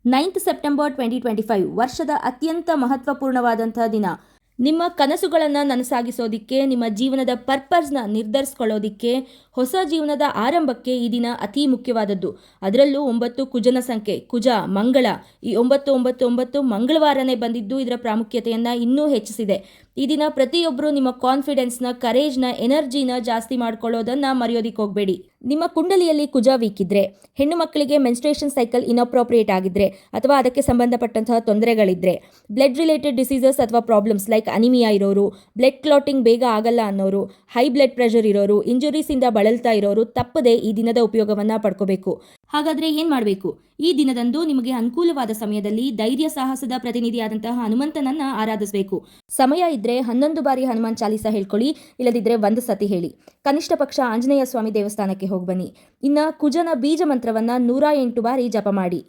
9th September 2025 ವರ್ಷದ ಅತ್ಯಂತ ಮಹತ್ವಪೂರ್ಣವಾದಂತಹ ದಿನ. ನಿಮ್ಮ ಕನಸುಗಳನ್ನು ನನಸಾಗಿಸೋದಿಕ್ಕೆ, ನಿಮ್ಮ ಜೀವನದ ಪರ್ಪಸ್ನ ನಿರ್ಧರಿಸ್ಕೊಳ್ಳೋದಿಕ್ಕೆ, ಹೊಸ ಜೀವನದ ಆರಂಭಕ್ಕೆ ಈ ದಿನ ಅತಿ ಮುಖ್ಯವಾದದ್ದು. ಅದರಲ್ಲೂ 9 ಕುಜನ ಸಂಖ್ಯೆ, ಕುಜ, ಮಂಗಳ, ಈ 999 ಮಂಗಳವಾರನೇ ಬಂದಿದ್ದು ಇದರ ಪ್ರಾಮುಖ್ಯತೆಯನ್ನು ಇನ್ನೂ ಹೆಚ್ಚಿಸಿದೆ. ಈ ದಿನ ಪ್ರತಿಯೊಬ್ಬರು ನಿಮ್ಮ ಕಾನ್ಫಿಡೆನ್ಸ್ನ, ಕರೇಜ್ನ, ಎನರ್ಜಿನ ಜಾಸ್ತಿ ಮಾಡ್ಕೊಳ್ಳೋದನ್ನು ಮರೆಯೋದಿಕ್ಕೆ ಹೋಗಬೇಡಿ. ನಿಮ್ಮ ಕುಂಡಲಿಯಲ್ಲಿ ಕುಜ ವೀಕ್ ಇದ್ದರೆ, ಹೆಣ್ಣು ಮಕ್ಕಳಿಗೆ ಮೆನ್ಸ್ಟ್ರೇಷನ್ ಸೈಕಲ್ ಇನ್ಅಪ್ರೋಪ್ರಿಯೇಟ್ ಆಗಿದ್ದರೆ ಅಥವಾ ಅದಕ್ಕೆ ಸಂಬಂಧಪಟ್ಟಂತಹ ತೊಂದರೆಗಳಿದ್ದರೆ, ಬ್ಲಡ್ ರಿಲೇಟೆಡ್ ಡಿಸೀಸಸ್ ಅಥವಾ ಪ್ರಾಬ್ಲಮ್ಸ್ ಲೈಕ್ ಅನಿಮಿಯಾ ಇರೋರು, ಬ್ಲಡ್ ಕ್ಲಾಟಿಂಗ್ ಬೇಗ ಆಗಲ್ಲ ಅನ್ನೋರು, ಹೈ ಬ್ಲಡ್ ಪ್ರೆಷರ್ ಇರೋರು, ಇಂಜುರೀಸಿಂದ ಬಳಲ್ತಾ ಇರೋರು ತಪ್ಪದೆ ಈ ದಿನದ ಉಪಯೋಗವನ್ನು ಪಡ್ಕೋಬೇಕು. ಹಾಗಾದರೆ ಏನು ಮಾಡಬೇಕು? ಈ ದಿನದಂದು ನಿಮಗೆ ಅನುಕೂಲವಾದ ಸಮಯದಲ್ಲಿ ಧೈರ್ಯ ಸಾಹಸದ ಪ್ರತಿನಿಧಿಯಾದಂತಹ ಹನುಮಂತನನ್ನು ಆರಾಧಿಸಬೇಕು. ಸಮಯ ಇದ್ದರೆ 11 ಬಾರಿ ಹನುಮಾನ್ ಚಾಲೀಸ ಹೇಳ್ಕೊಳ್ಳಿ, ಇಲ್ಲದಿದ್ದರೆ 1 ಸತಿ ಹೇಳಿ. ಕನಿಷ್ಠ ಪಕ್ಷ ಆಂಜನೇಯ ಸ್ವಾಮಿ ದೇವಸ್ಥಾನಕ್ಕೆ ಹೋಗಿ ಬನ್ನಿ. ಇನ್ನು ಕುಜನ ಬೀಜ ಮಂತ್ರವನ್ನು 108 ಬಾರಿ ಜಪ ಮಾಡಿ.